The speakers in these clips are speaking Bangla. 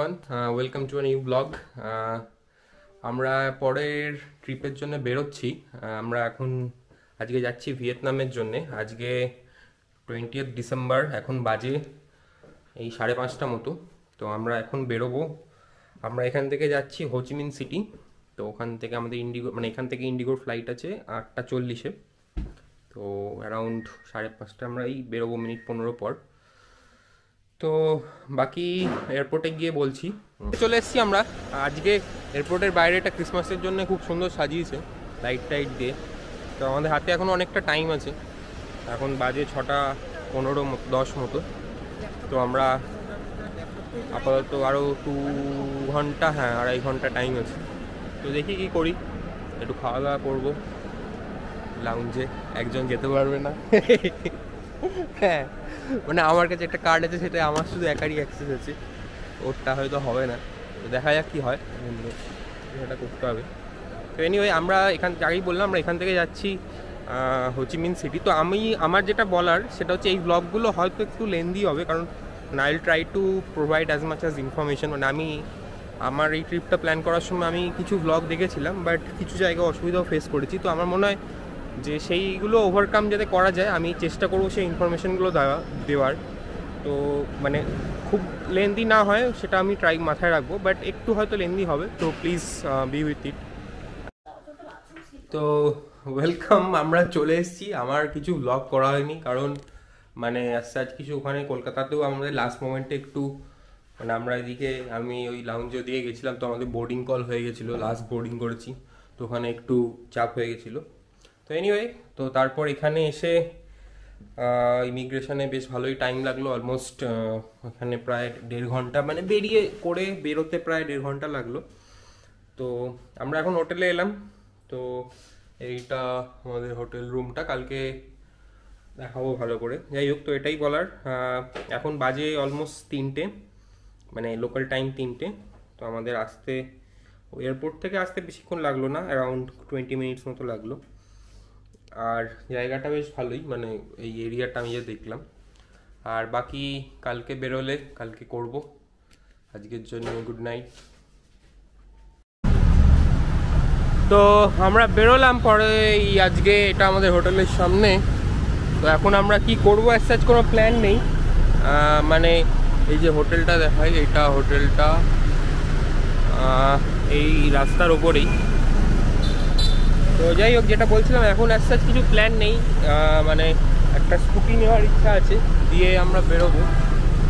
everyone, welcome to a new vlog. আমরা পরের ট্রিপের জন্য বেরোচ্ছি। আমরা এখন আজকে যাচ্ছি ভিয়েতনামের জন্য। আজকে 20th ডিসেম্বর, এখন বাজে এই 5:30 মতো। তো আমরা এখন বেরোবো। আমরা এখান থেকে যাচ্ছি হোচিমিন সিটি। তো ওখান থেকে আমাদের ইন্ডিগো এখান থেকে ইন্ডিগোর ফ্লাইট আছে 8:40-এ। তো অ্যারাউন্ড 5:30 আমরা এই বেরোবো, মিনিট 15 পর। তো বাকি এয়ারপোর্টে গিয়ে বলছি। চলে এসেছি আমরা। আজকে এয়ারপোর্টের বাইরে একটা ক্রিসমাসের জন্য খুব সুন্দর সাজিয়েছে লাইট টাইট দিয়ে। তো আমাদের হাতে এখন অনেকটা টাইম আছে, এখন বাজে 6:15-10 মতো। তো আমরা আপাতত আরও 2 ঘন্টা, 2.5 ঘন্টা টাইম আছে। তো দেখি কী করি, একটু খাওয়া দাওয়া করবো লাউঞ্জে। একজন যেতে পারবে না। হ্যাঁ, আমার কাছে একটা কার্ড আছে, সেটা আমার শুধু একারই অ্যাক্সেস আছে, ওরটা হয়তো হবে না। তো দেখা যাক কী হয়, সেটা করতে হবে। তো এনিওয়ে, আমরা আগেই বললাম আমরা এখান থেকে যাচ্ছি হোচিমিন সিটি। তো আমার যেটা বলার সেটা হচ্ছে, এই ব্লগগুলো হয়তো একটু লেন্দি হবে, কারণ I will try to provide as much as information. আমার এই ট্রিপটা প্ল্যান করার সময় আমি কিছু ব্লগ দেখেছিলাম, বাট কিছু জায়গায় অসুবিধাও ফেস করেছি। তো আমার মনে হয় যে সেইগুলো ওভারকাম যাতে করা যায়, আমি চেষ্টা করবো সেই ইনফরমেশনগুলো দেওয়ার। তো খুব লেন্দি না হয় সেটা আমি মাথায় রাখবো, বাট একটু হয়তো লেন্দি হবে। তো প্লিজ বি উইথ ইট। তো ওয়েলকাম, আমরা চলে এসেছি। আমার কিছু ব্লগ করা হয়নি, কারণ আজ কিছু ওখানে কলকাতাতেও আমাদের লাস্ট মোমেন্টে একটু আমরা এদিকে, আমি ওই লাউঞ্জের দিকে গেছিলাম, তো আমাদের বোর্ডিং কল হয়ে গেছিলো, লাস্ট বোর্ডিং করেছি, তো ওখানে একটু চাপ হয়ে গেছিলো। তো এনিওয়ে, তো তারপর এখানে এসে ইমিগ্রেশনে বেশ ভালোই টাইম লাগলো, অলমোস্ট এখানে প্রায় 1.5 ঘন্টা, বেরোতে প্রায় 1.5 ঘন্টা লাগলো। তো আমরা এখন হোটেলে এলাম। তো এইটা আমাদের হোটেল রুমটা, কালকে দেখাবো ভালো করে। যাই হোক, তো এটাই বলার। এখন বাজে অলমোস্ট 3টে, লোকাল টাইম 3টে। তো আমাদের এয়ারপোর্ট থেকে আসতে বেশিক্ষণ লাগলো না, অ্যারাউন্ড 20 মিনিটস মতো লাগলো। আর জায়গাটা বেশ ভালোই, এই এরিয়াটা আমি যে দেখলাম। আর বাকি কালকে বেরোলে কালকে করব। আজকের জন্য গুড নাইট। তো আমরা বেরোলাম পরে, আজকে এটা আমাদের হোটেলের সামনে। তো এখন আমরা কি করবো, অ্যাজ কোনো প্ল্যান নেই। এই যে হোটেলটা দেখাই, এইটা হোটেলটা এই রাস্তার ওপরেই। তো যাই হোক, যেটা বলছিলাম, এখন অ্যাজ কিছু প্ল্যান নেই। একটা স্কুটি নেওয়ার ইচ্ছা আছে, দিয়ে আমরা বেরোবো।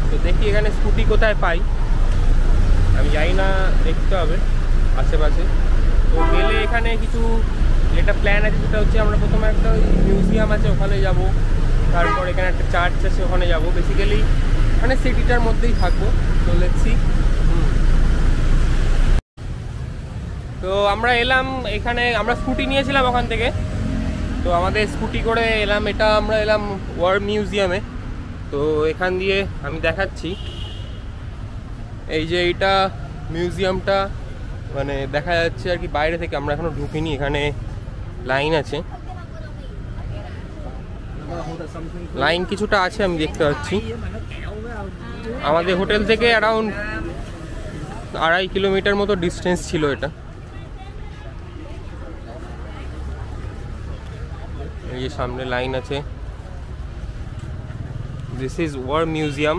তো দেখি এখানে স্কুটি কোথায় পাই, আমি জানি না, দেখতে হবে আশেপাশে। তো গেলে এখানে কিছু যেটা প্ল্যান আছে, সেটা হচ্ছে আমরা প্রথমে একটা মিউজিয়াম আছে ওখানে যাব, তারপর এখানে একটা চার্চ আছে ওখানে যাব। বেসিক্যালি সিটিটার মধ্যেই থাকবো। তো লেটস সি। তো আমরা এলাম এখানে, আমরা স্কুটি নিয়েছিলাম ওখান থেকে। তো আমাদের স্কুটি করে এলাম, আমরা এলাম ওয়ার মিউজিয়ামে। তো এখান দিয়ে আমি দেখাচ্ছি, এই যে এইটা মিউজিয়ামটা দেখা যাচ্ছে আর কি বাইরে থেকে। আমরা এখনো ঢুকিনি, এখানে লাইন আছে, লাইন কিছুটা আছে, আমি দেখতে পাচ্ছি। আমাদের হোটেল থেকে অ্যারাউন্ড 2.5 কিলোমিটার মতো ডিস্টেন্স ছিল এটা। এই যে সামনে লাইন আছে। This is war museum.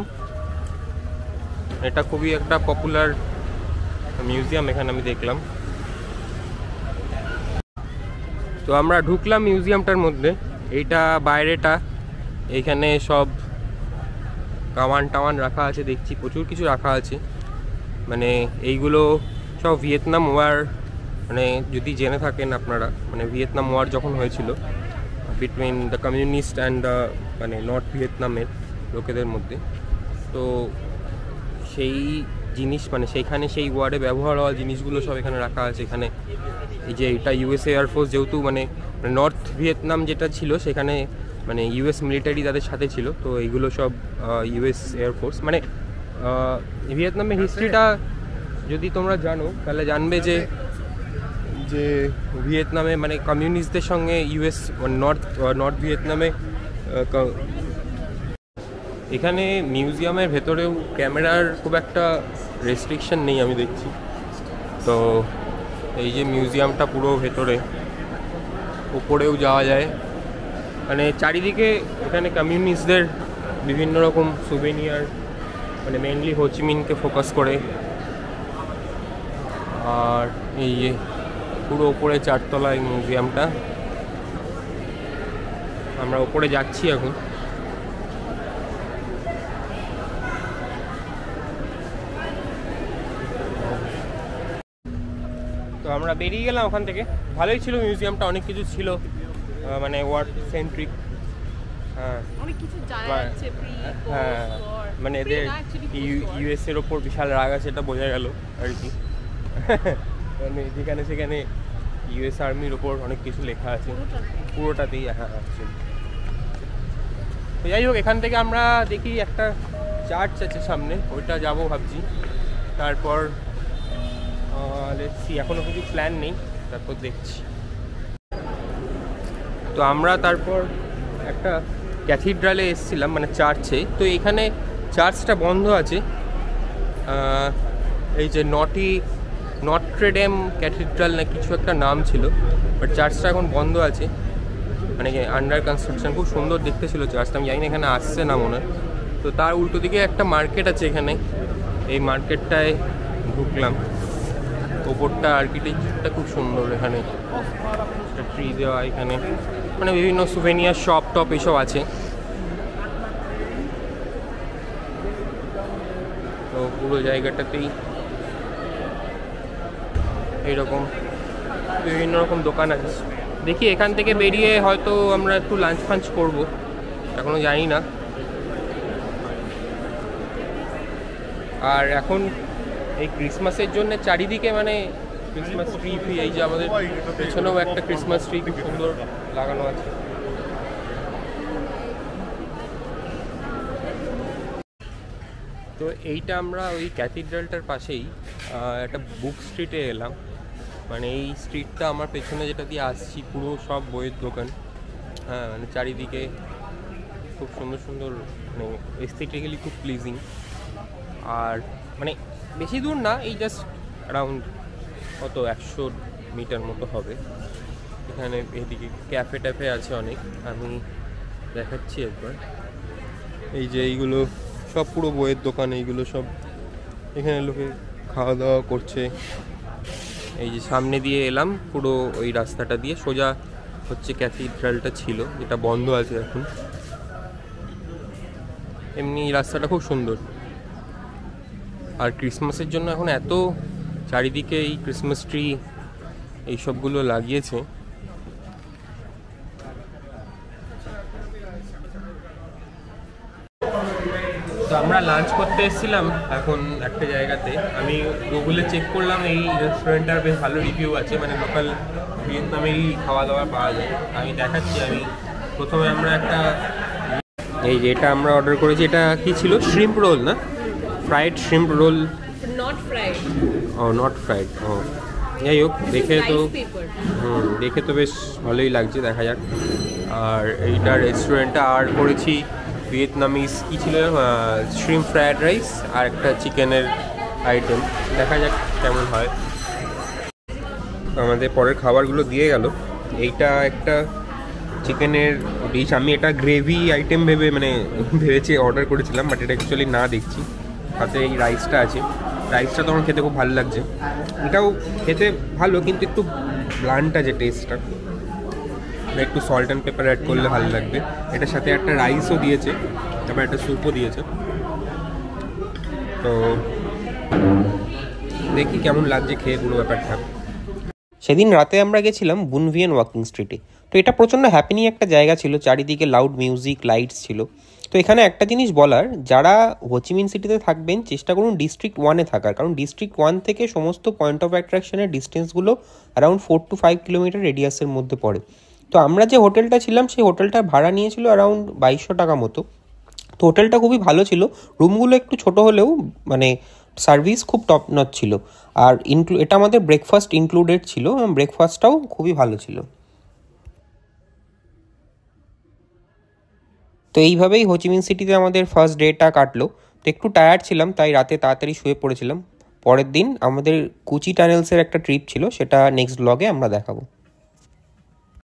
এটা খুবই একটা পপুলার মিউজিয়াম, এখানে আমি দেখলাম। তো আমরা ঢুকলাম মিউজিয়ামটার মধ্যে। এইটা বাইরেটা, এইখানে সব কামান রাখা আছে, দেখছি প্রচুর কিছু রাখা আছে। এইগুলো সব ভিয়েতনাম ওয়ার, যদি জেনে থাকেন আপনারা, ভিয়েতনাম ওয়ার যখন হয়েছিল between the communist and the north ভিয়েতনামের লোকেদের মধ্যে, তো সেই জিনিস সেইখানে সেই ওয়ার্ডে ব্যবহার হওয়া জিনিসগুলো সব এখানে রাখা আছে। এখানে এই যে এটা ইউএস এয়ারফোর্স, যেহেতু নর্থ ভিয়েতনাম যেটা ছিল সেখানে ইউএস মিলিটারি তাদের সাথে ছিল। তো এইগুলো সব ইউএস এয়ারফোর্স। ভিয়েতনামের হিস্ট্রিটা যদি তোমরা জানো তাহলে জানবে যে ভিয়েতনামে কমিউনিস্টদের সঙ্গে ইউএস নর্থ ভিয়েতনামে এখানে মিউজিয়ামের ভেতরেও ক্যামেরার খুব একটা রেস্ট্রিকশন নেই আমি দেখছি। তো এই যে মিউজিয়ামটা পুরো ভেতরে, উপরেও যাওয়া যায়, মানে চারিদিকে এখানে কমিউনিস্টদের বিভিন্ন রকম সুভেনিয়ার, মানে মেনলি হোচিমিনকে ফোকাস করে। আর এই যে পুরো উপরে 4 তলায় মিউজিয়ামটা, আমরা উপরে যাচ্ছি এখন। তো আমরা বেরিয়ে গেলাম ওখান থেকে। ভালোই ছিল মিউজিয়ামটা, অনেক কিছু ছিল, মানে ওয়ার্ড সেন্ট্রিক। হ্যাঁ, হ্যাঁ, মানে এদের ইউএস এর ওপর বিশাল রাগ আছে, এটা বোঝা গেল আর কি। মানে যেখানে সেখানে ইউএস আর্মির ওপর অনেক কিছু লেখা আছে পুরোটাতেই। হ্যাঁ, তো যাই হোক, এখান থেকে আমরা দেখি একটা চার্চ আছে সামনে, ওইটা যাব ভাবছি। তারপর দেখছি, এখনো কিছু প্ল্যান নেই, তারপর দেখছি। তো আমরা তারপর একটা ক্যাথিড্রালে এসেছিলাম, মানে চার্চে। তো এখানে চার্চটা বন্ধ আছে, এই যে নট্রেডেম ক্যাথিড্রাল না কিছু একটা নাম ছিল, বাট চার্চটা এখন বন্ধ আছে, মানে আন্ডার কনস্ট্রাকশন। খুব সুন্দর দেখতে ছিল চার্চটা, আমি জানি না এখানে আসছে না মনে হয়। তো তার উল্টো দিকে একটা মার্কেট আছে এখানে, এই মার্কেটটায় ঢুকলাম। ওপরটা আর্কিটেকচারটা খুব সুন্দর, এখানে ট্রি দেওয়া, এখানে মানে বিভিন্ন সুভেনিয়ার শপ টপ এইসব আছে। তো পুরো জায়গাটাতেই এইরকম বিভিন্ন রকম দোকান আছে। দেখি এখান থেকে বেরিয়ে হয়তো আমরা একটু লাঞ্চ ফাঞ্চ করবো, এখনো জানি না। আর এখন এই ক্রিসমাসের জন্য চারিদিকে মানে ক্রিসমাস ট্রি, এই যে আমাদের পেছনেও একটা ক্রিসমাস ট্রি খুব সুন্দর লাগানো আছে। তো এইটা আমরা ওই ক্যাথিড্রালটার পাশেই একটা বুক স্ট্রিটে এলাম। মানে এই স্ট্রিটটা আমার পেছনে যেটা দিয়ে আসছি পুরো সব বইয়ের দোকান। হ্যাঁ, মানে চারিদিকে খুব সুন্দর সুন্দর, মানে এস্থেটিক্যালি খুব প্লিজিং। আর মানে বেশি দূর না, এই জাস্ট অ্যারাউন্ড কত 100 মিটার মতো হবে। এখানে এদিকে ক্যাফে ট্যাফে আছে অনেক, আমি দেখাচ্ছি একবার। এই যে এইগুলো সব পুরো বইয়ের দোকান, এইগুলো সব এখানে লোকে খাওয়া দাওয়া করছে। এই যে সামনে দিয়ে এলাম, পুরো ওই রাস্তাটা দিয়ে সোজা হচ্ছে ক্যাথিড্রালটা ছিল, যেটা বন্ধ আছে এখন। এমনি রাস্তাটা খুব সুন্দর। আর ক্রিসমাসের জন্য এখন এত চারিদিকে এই ক্রিসমাস ট্রি এইসবগুলো লাগিয়েছে। তো আমরা লাঞ্চ করতে এসেছিলাম এখন একটা জায়গাতে। আমি গুগলে চেক করলাম, এই রেস্টুরেন্টটার বেশ ভালো রিভিউ আছে, মানে লোকাল ভিয়েতনামেরই খাওয়া দাওয়া পাওয়া যায়। আমি দেখাচ্ছি। আমি প্রথমে আমরা একটা, এই যে এটা আমরা অর্ডার করেছি, এটা কি ছিল, শ্রিম্প রোল না, fried shrimp roll. Not fried. ও নট ফ্রাইড। ও যাই হোক, দেখে তো দেখে তো বেশ ভালোই লাগছে, দেখা যাক। আর এইটা রেস্টুরেন্টটা আর করেছি ভিয়েতনামিজ, কী ছিল, শ্রিম্প ফ্রাইড রাইস আর একটা চিকেনের আইটেম। দেখা যাক কেমন হয়। আমাদের পরের খাবারগুলো দিয়ে গেল। এইটা একটা চিকেনের ডিশ, আমি এটা গ্রেভি আইটেম ভেবেছি অর্ডার করেছিলাম, বাট এটা অ্যাকচুয়ালি না, দেখছি তাতে এই রাইসটা আছে। রাইসটা তো আমার খেতে খুব ভালো লাগছে। এটাও খেতে ভালো, কিন্তু একটু ব্লান্ট আছে টেস্টটা, একটু সল্ট অ্যান্ড পেপার অ্যাড করলে ভালো লাগবে। এটার সাথে একটা রাইসও দিয়েছে, তারপর একটা স্যুপও দিয়েছে। তো দেখি কেমন লাগছে খেয়ে পুরো ব্যাপারটা। সেদিন রাতে আমরা গেছিলাম বুনভিয়েন ওয়াকিং স্ট্রিটে। তো এটা প্রচণ্ড হ্যাপিনিং একটা জায়গা ছিল, চারিদিকে লাউড মিউজিক, লাইটস ছিল। তো এখানে একটা জিনিস বলার, যারা হোচিমিন সিটিতে থাকবেন চেষ্টা করুন ডিস্ট্রিক্ট 1-এ থাকার, কারণ ডিস্ট্রিক্ট 1 থেকে সমস্ত পয়েন্ট অফ অ্যাট্রাকশনের ডিস্টেন্সগুলো অ্যারাউন্ড 4 to 5 কিলোমিটার রেডিয়াসের মধ্যে পড়ে। তো আমরা যে হোটেলটা ছিলাম সেই হোটেলটা ভাড়া নিয়েছিল অ্যারাউন্ড 2200 টাকা মতো। তো হোটেলটা খুবই ভালো ছিল, রুমগুলো একটু ছোট হলেও মানে সার্ভিস খুব টপ নচ ছিল। আর এটা আমাদের ব্রেকফাস্ট ইনক্লুডেড ছিল, ব্রেকফাস্টটাও খুবই ভালো ছিল। তো এইভাবেই হোচিমিন সিটিতে আমাদের ফার্স্ট ডেটা কাটলো। তো একটু টায়ার্ড ছিলাম, তাই রাতে তাড়াতাড়ি শুয়ে পড়েছিলাম। পরের দিন আমাদের কুচি টানেলসের একটা ট্রিপ ছিল, সেটা নেক্সট ব্লগে আমরা দেখাবো।